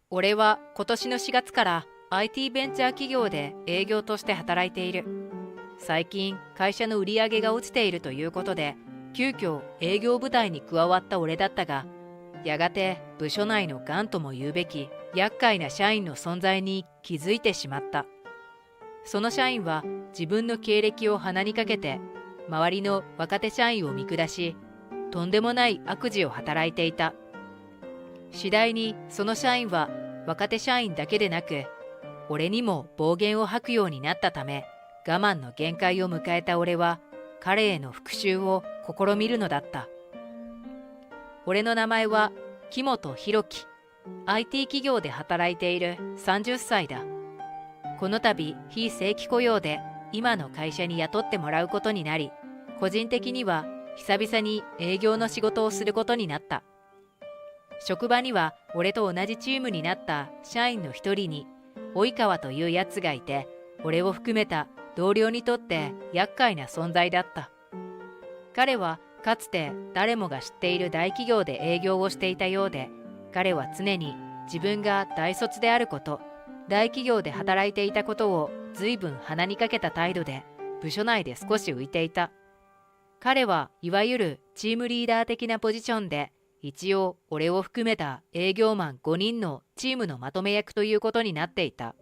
俺は今年の4月から IT ベンチャー企業で営業として働いている。最近会社の売り上げが落ちているということで、急遽営業部隊に加わった俺だったが、やがて部署内の癌とも言うべき厄介な社員の存在に気づいてしまった。その社員は自分の経歴を鼻にかけて、周りの若手社員を見下し、とんでもない悪事を働いていた。次第にその社員は若手社員だけでなく、俺にも暴言を吐くようになったため、我慢の限界を迎えた俺は彼への復讐を試みるのだった。俺の名前は木本博樹。IT 企業で働いている30歳だ。この度非正規雇用で今の会社に雇ってもらうことになり、個人的には久々に営業の仕事をすることになった。職場には俺と同じチームになった社員の一人に及川というやつがいて、俺を含めた同僚にとって厄介な存在だった。彼はかつて誰もが知っている大企業で営業をしていたようで、彼は常に自分が大卒であること、大企業で働いていたことを随分鼻にかけた態度で部署内で少し浮いていた。彼はいわゆるチームリーダー的なポジションで、一応俺を含めた営業マン5人のチームのまとめ役ということになっていた。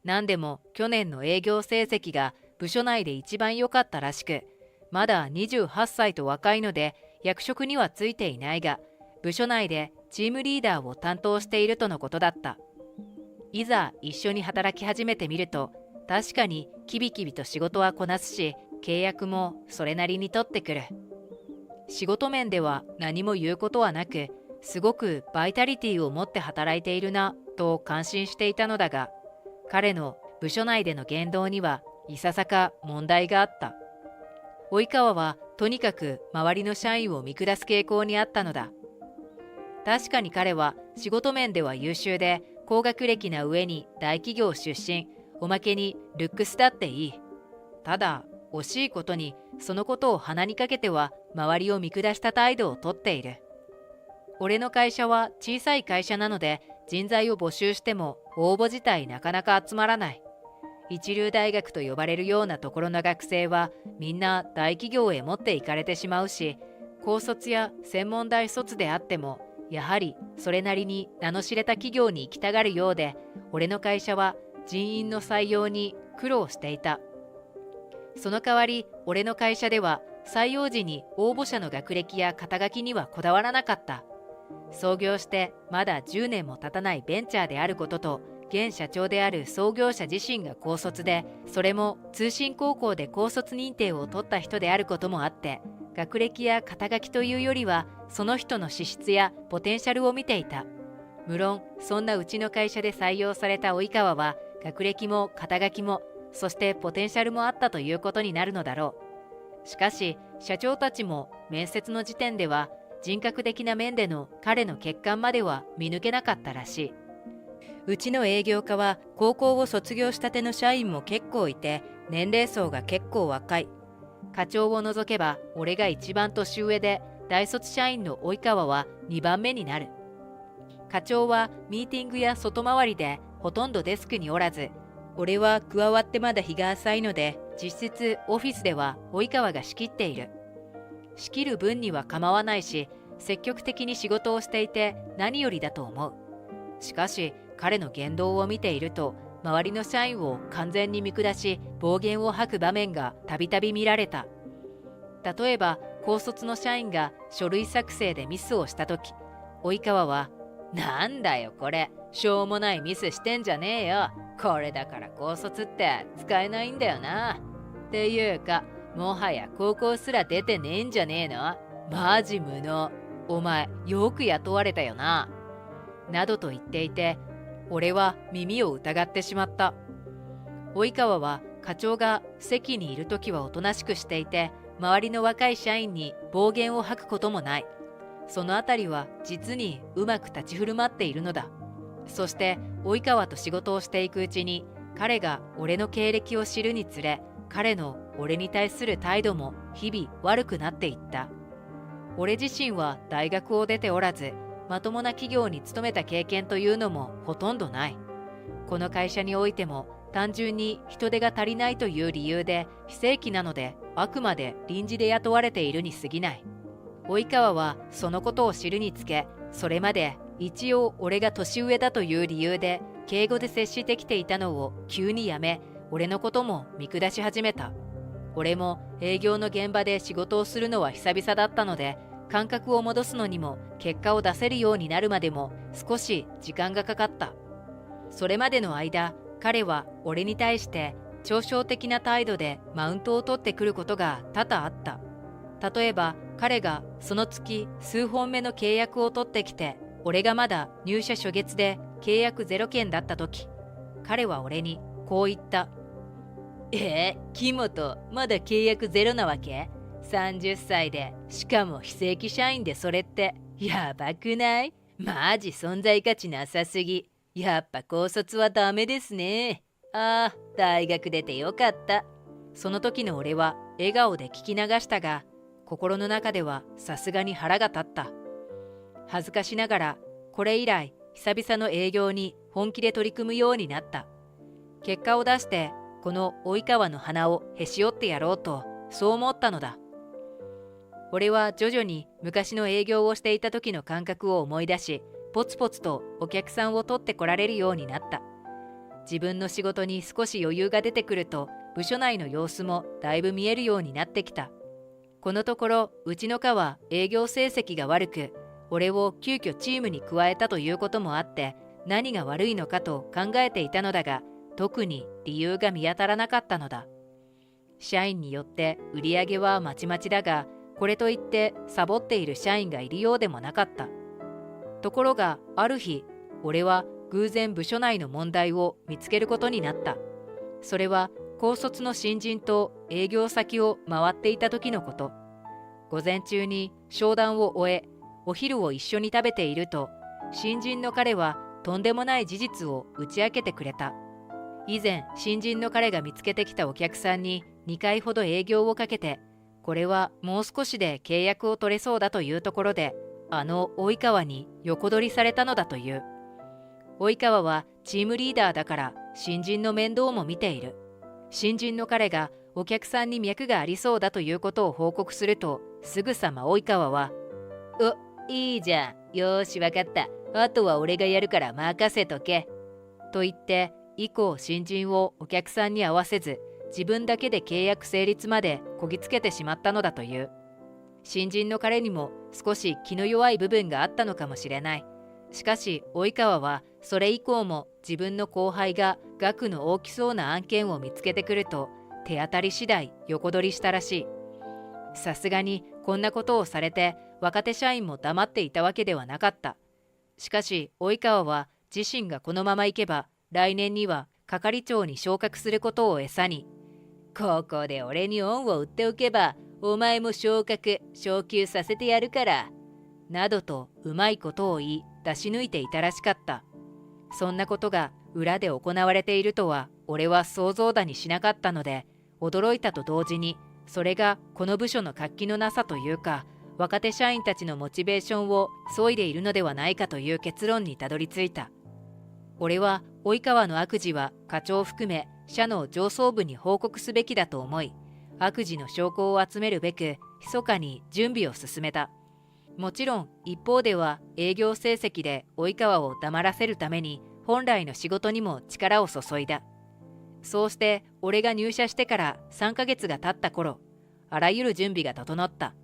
何でも去年の営業成績が部署内で一番良かったらしく、まだ28歳と若いので役職にはついていないが、部署内でチームリーダーを担当しているとのことだった。いざ一緒に働き始めてみると、確かにキビキビと仕事はこなすし、契約もそれなりに取ってくる。仕事面では何も言うことはなく、すごくバイタリティを持って働いているなと感心していたのだが、彼の部署内での言動にはいささか問題があった。及川はとにかく周りの社員を見下す傾向にあったのだ。確かに彼は仕事面では優秀で、高学歴な上に大企業出身、おまけにルックスだっていい。ただ惜しいことに、そのことを鼻にかけては周りを見下した態度をとっている。俺の会社は小さい会社なので、人材を募集しても応募自体なかなか集まらない。一流大学と呼ばれるようなところの学生はみんな大企業へ持っていかれてしまうし、高卒や専門大卒であってもやはりそれなりに名の知れた企業に行きたがるようで、俺の会社は人員の採用に苦労していた。その代わり俺の会社では採用時に応募者の学歴や肩書きにはこだわらなかった。創業してまだ10年も経たないベンチャーであることと、現社長である創業者自身が高卒で、それも通信高校で高卒認定を取った人であることもあって、学歴や肩書きというよりはその人の資質やポテンシャルを見ていた。無論そんなうちの会社で採用された及川は学歴も肩書きも、そしてポテンシャルもあったということになるのだろう。しかし社長たちも面接の時点では人格的な面での彼の欠陥までは見抜けなかったらしい。うちの営業課は高校を卒業したての社員も結構いて、年齢層が結構若い。課長を除けば俺が一番年上で、大卒社員の及川は2番目になる。課長はミーティングや外回りでほとんどデスクにおらず、俺は加わってまだ日が浅いので、実質オフィスでは及川が仕切っている。仕切る分には構わないし、積極的に仕事をしていて何よりだと思う。しかし彼の言動を見ていると、周りの社員を完全に見下し暴言を吐く場面がたびたび見られた。例えば高卒の社員が書類作成でミスをした時、及川は「なんだよこれ、しょうもないミスしてんじゃねえよ、これだから高卒って使えないんだよな」っていうか、もはや高校すら出てねえんじゃねえの、マジ無能、お前よく雇われたよな、などと言っていて、俺は耳を疑ってしまった。及川は課長が席にいるときはおとなしくしていて、周りの若い社員に暴言を吐くこともない。そのあたりは実にうまく立ち振る舞っているのだ。そして及川と仕事をしていくうちに、彼が俺の経歴を知るにつれ、彼の俺に対する態度も日々悪くなっていった。俺自身は大学を出ておらず、まともな企業に勤めた経験というのもほとんどない。この会社においても単純に人手が足りないという理由で非正規なので、あくまで臨時で雇われているに過ぎない。及川はそのことを知るにつけ、それまで一応俺が年上だという理由で敬語で接してきていたのを急にやめ、俺のことも見下し始めた。俺も営業の現場で仕事をするのは久々だったので、感覚を戻すのにも結果を出せるようになるまでも少し時間がかかった。それまでの間、彼は俺に対して嘲笑的な態度でマウントを取ってくることが多々あった。例えば彼がその月数本目の契約を取ってきて、俺がまだ入社初月で契約0件だった時、彼は俺にこう言った。木本、まだ契約ゼロなわけ？ 30 歳で、しかも非正規社員で、それってやばくない？マジ存在価値なさすぎ。やっぱ高卒はダメですね。ああ、大学出てよかった。その時の俺は笑顔で聞き流したが、心の中ではさすがに腹が立った。恥ずかしながら、これ以来久々の営業に本気で取り組むようになった。結果を出してこの及川の鼻をへし折ってやろうと、そう思ったのだ。俺は徐々に昔の営業をしていた時の感覚を思い出し、ポツポツとお客さんを取ってこられるようになった。自分の仕事に少し余裕が出てくると、部署内の様子もだいぶ見えるようになってきた。このところうちの課は営業成績が悪く、俺を急遽チームに加えたということもあって、何が悪いのかと考えていたのだが、特に理由が見当たらなかったのだ。社員によって売り上げはまちまちだが、これといってサボっている社員がいるようでもなかった。ところがある日、俺は偶然部署内の問題を見つけることになった。それは高卒の新人と営業先を回っていた時のこと。午前中に商談を終え、お昼を一緒に食べていると、新人の彼はとんでもない事実を打ち明けてくれた。以前新人の彼が見つけてきたお客さんに2回ほど営業をかけて、これはもう少しで契約を取れそうだというところで、及川に横取りされたのだという。及川はチームリーダーだから新人の面倒も見ている。新人の彼がお客さんに脈がありそうだということを報告すると、すぐさま及川は、いいじゃん。よーしわかった。あとは俺がやるから任せとけ。と言って、以降新人をお客さんに合わせず、自分だけで契約成立までこぎつけてしまったのだという。新人の彼にも少し気の弱い部分があったのかもしれない。しかし及川はそれ以降も自分の後輩が額の大きそうな案件を見つけてくると、手当たり次第横取りしたらしい。さすがにこんなことをされて若手社員も黙っていたわけではなかった。しかし及川は自身がこのままいけば来年には係長に昇格することを餌に、ここで俺に恩を売っておけばお前も昇級させてやるからなどとうまいことを言い出し抜いていたらしかった。そんなことが裏で行われているとは俺は想像だにしなかったので、驚いたと同時に、それがこの部署の活気のなさというか、若手社員たちのモチベーションを削いでいるのではないかという結論にたどり着いた。俺は及川の悪事は課長を含め社の上層部に報告すべきだと思い、悪事の証拠を集めるべく密かに準備を進めた。もちろん一方では営業成績で及川を黙らせるために本来の仕事にも力を注いだ。そうして俺が入社してから3ヶ月が経った頃、あらゆる準備が整った。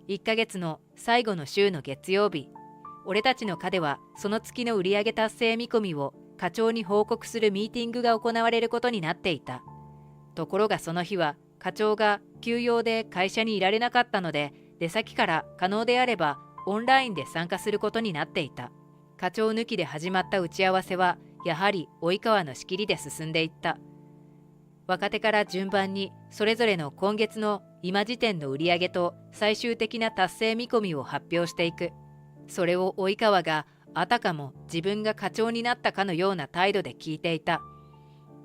1ヶ月の最後の週の月曜日、俺たちの課ではその月の売上達成見込みを課長に報告するミーティングが行われることになっていた。ところがその日は課長が休養で会社にいられなかったので、出先から可能であればオンラインで参加することになっていた。課長抜きで始まった打ち合わせはやはり及川の仕切りで進んでいった。若手から順番にそれぞれの今月の今時点の売上と最終的な達成見込みを発表していく。それを及川があたかも自分が課長になったかのような態度で聞いていた。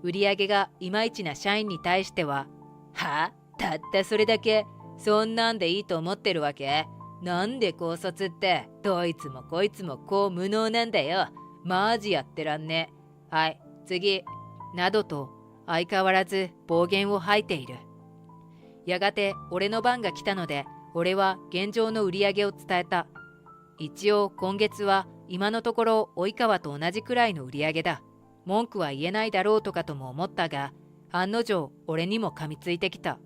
売上がいまいちな社員に対しては、たったそれだけ、そんなんでいいと思ってるわけ？なんで高卒ってどいつもこいつもこう無能なんだよ。マジやってらんね。はい次。などと相変わらず暴言を吐いている。やがて俺の番が来たので、俺は現状の売り上げを伝えた。一応今月は今のところ及川と同じくらいの売り上げだ。文句は言えないだろうとかとも思ったが、案の定俺にも噛みついてきた。っ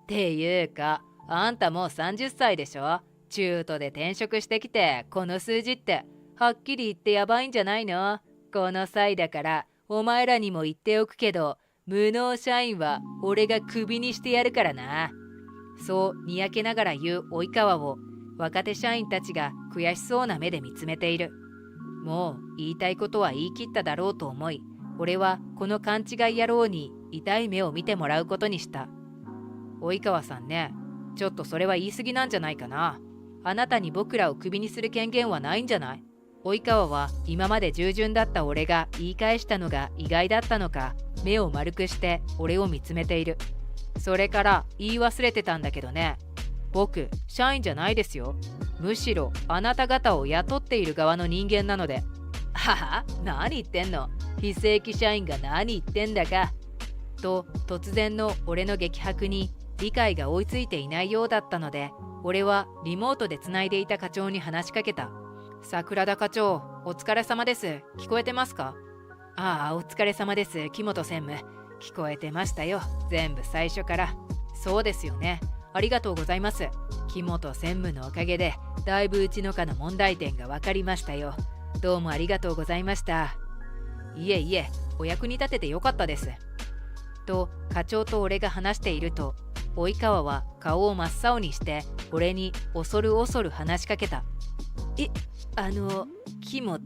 ていうか、あんたもう30歳でしょ。中途で転職してきてこの数字ってはっきり言ってやばいんじゃないの？この際だからお前らにも言っておくけど、無能社員は俺がクビにしてやるからな。そうにやけながら言う及川を若手社員たちが悔しそうな目で見つめている。もう言いたいことは言い切っただろうと思い、俺はこの勘違い野郎に痛い目を見てもらうことにした。及川さんね、ちょっとそれは言い過ぎなんじゃないかな。あなたに僕らをクビにする権限はないんじゃない？及川は今まで従順だった俺が言い返したのが意外だったのか、目を丸くして俺を見つめている。それから言い忘れてたんだけどね、僕社員じゃないですよ。むしろあなた方を雇っている側の人間なので。はは、何言ってんの？非正規社員が何言ってんだか。と突然の俺の激白に理解が追いついていないようだったので、俺はリモートでつないでいた課長に話しかけた。桜田課長、お疲れ様です。聞こえてますか？ああ、お疲れ様です、木本専務。聞こえてましたよ、全部最初から。そうですよね。ありがとうございます。木本専務のおかげでだいぶうちの課の問題点が分かりましたよ。どうもありがとうございました。いえいえ、お役に立ててよかったです。と課長と俺が話していると、及川は顔を真っ青にして俺に恐る恐る話しかけた。木本、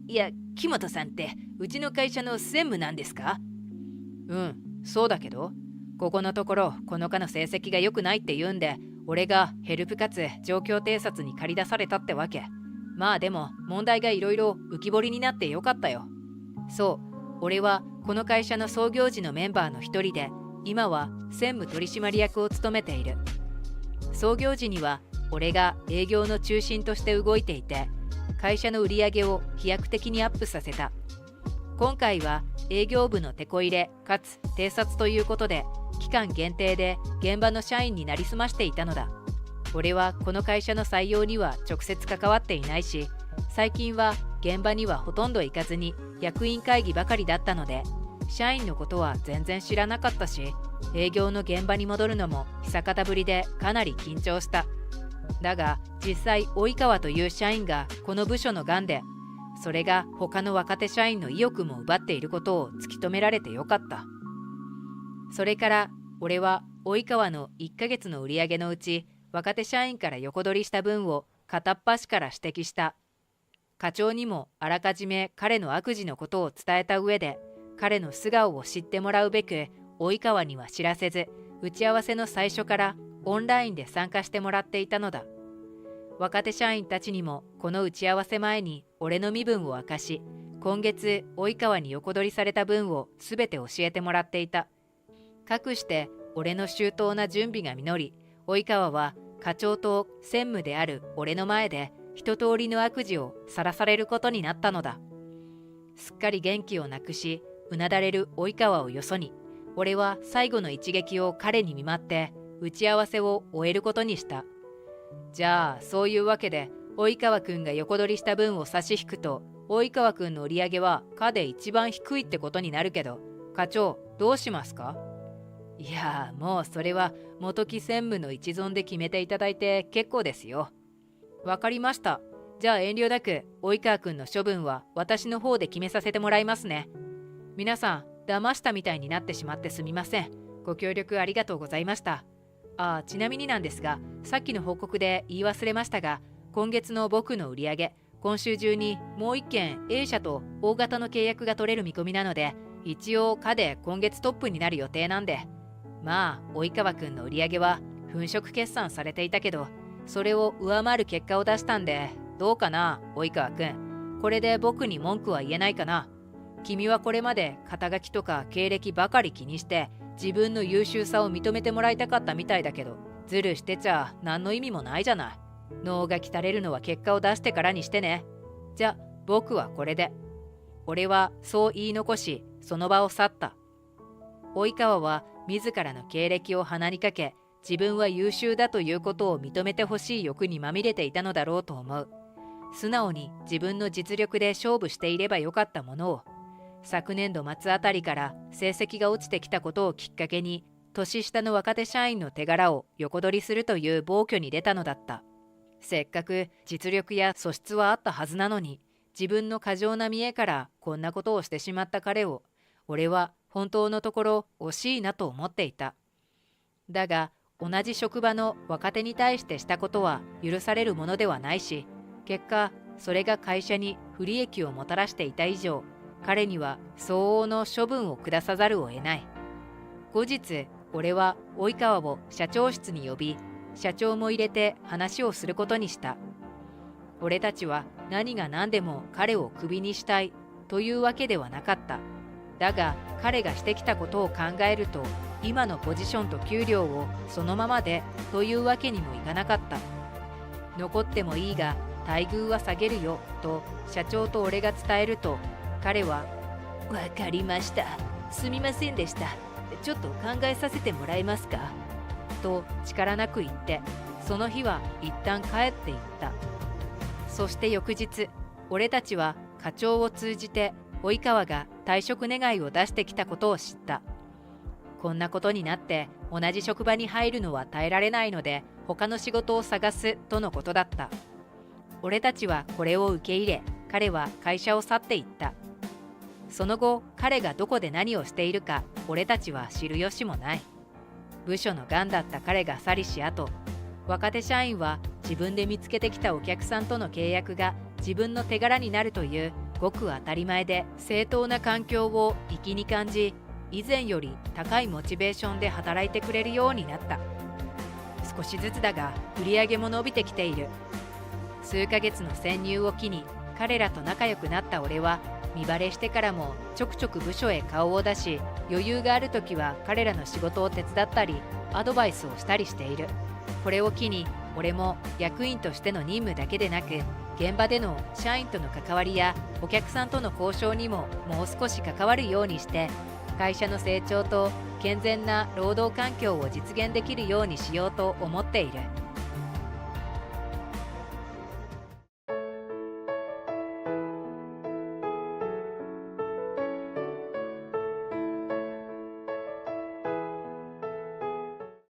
いや木本さんってうちの会社の専務なんですか？うん、そうだけど、ここのところこの課の成績が良くないって言うんで、俺がヘルプかつ状況偵察に駆り出されたってわけ。まあでも問題がいろいろ浮き彫りになってよかったよ。そう、俺はこの会社の創業時のメンバーの一人で、今は専務取締役を務めている。創業時には俺が営業の中心として動いていて、会社の売り上げを飛躍的にアップさせた。今回は営業部のテこ入れかつ偵察ということで、期間限定で現場の社員になりすましていたのだ。俺はこの会社の採用には直接関わっていないし、最近は現場にはほとんど行かずに役員会議ばかりだったので、社員のことは全然知らなかったし、営業の現場に戻るのも久方ぶりでかなり緊張した。だが実際及川という社員がこの部署の癌で、それが他の若手社員の意欲も奪っていることを突き止められてよかった。それから俺は及川の1ヶ月の売り上げのうち、若手社員から横取りした分を片っ端から指摘した。課長にもあらかじめ彼の悪事のことを伝えた上で、彼の素顔を知ってもらうべく及川には知らせず、打ち合わせの最初からオンラインで参加してもらっていたのだ。若手社員たちにもこの打ち合わせ前に俺の身分を明かし、今月及川に横取りされた分を全て教えてもらっていた。かくして俺の周到な準備が実り、及川は課長と専務である俺の前で一通りの悪事をさらされることになったのだ。すっかり元気をなくし、うなだれる及川をよそに、俺は最後の一撃を彼に見舞って打ち合わせを終えることにした。じゃあそういうわけで及川くんが横取りした分を差し引くと、及川くんの売り上げは課で一番低いってことになるけど、課長どうしますか？いやもうそれは元木専務の一存で決めていただいて結構ですよ。わかりました。じゃあ遠慮なく及川くんの処分は私の方で決めさせてもらいますね。皆さん騙したみたいになってしまってすみません。ご協力ありがとうございました。ちなみになんですが、さっきの報告で言い忘れましたが、今月の僕の売り上げ、今週中にもう一件 A 社と大型の契約が取れる見込みなので、一応課で今月トップになる予定なんで。まあ及川くんの売り上げは粉飾決算されていたけど、それを上回る結果を出したんで、どうかな及川くん。これで僕に文句は言えないかな。君はこれまで肩書きとか経歴ばかり気にして自分の優秀さを認めてもらいたかったみたいだけど、ズルしてちゃ何の意味もないじゃない。脳が鍛れるのは結果を出してからにしてね。じゃ、僕はこれで。俺はそう言い残し、その場を去った。及川は自らの経歴を鼻にかけ、自分は優秀だということを認めてほしい欲にまみれていたのだろうと思う。素直に自分の実力で勝負していればよかったものを、昨年度末あたりから成績が落ちてきたことをきっかけに、年下の若手社員の手柄を横取りするという暴挙に出たのだった。せっかく実力や素質はあったはずなのに、自分の過剰な見栄からこんなことをしてしまった彼を、俺は本当のところ惜しいなと思っていた。だが、同じ職場の若手に対してしたことは許されるものではないし、結果、それが会社に不利益をもたらしていた以上、彼には相応の処分を下さざるを得ない。後日、俺は及川を社長室に呼び、社長も入れて話をすることにした。俺たちは何が何でも彼をクビにしたいというわけではなかった。だが彼がしてきたことを考えると、今のポジションと給料をそのままでというわけにもいかなかった。残ってもいいが待遇は下げるよと社長と俺が伝えると、彼は「わかりました。すみませんでした。ちょっと考えさせてもらえますか」と力なく言って、その日は一旦帰っていった。そして翌日、俺たちは課長を通じて及川が退職願いを出してきたことを知った。こんなことになって同じ職場に入るのは耐えられないので、他の仕事を探すとのことだった。俺たちはこれを受け入れ、彼は会社を去っていった。その後、彼がどこで何をしているか俺たちは知る由もない。部署の癌だった彼が去りし後、若手社員は自分で見つけてきたお客さんとの契約が自分の手柄になるというごく当たり前で正当な環境を粋に感じ、以前より高いモチベーションで働いてくれるようになった。少しずつだが売り上げも伸びてきている。数ヶ月の潜入を機に彼らと仲良くなった俺は、見バレしてからもちょくちょく部署へ顔を出し、余裕がある時は彼らの仕事を手伝ったりアドバイスをしたりしている。これを機に俺も役員としての任務だけでなく、現場での社員との関わりやお客さんとの交渉にももう少し関わるようにして、会社の成長と健全な労働環境を実現できるようにしようと思っている。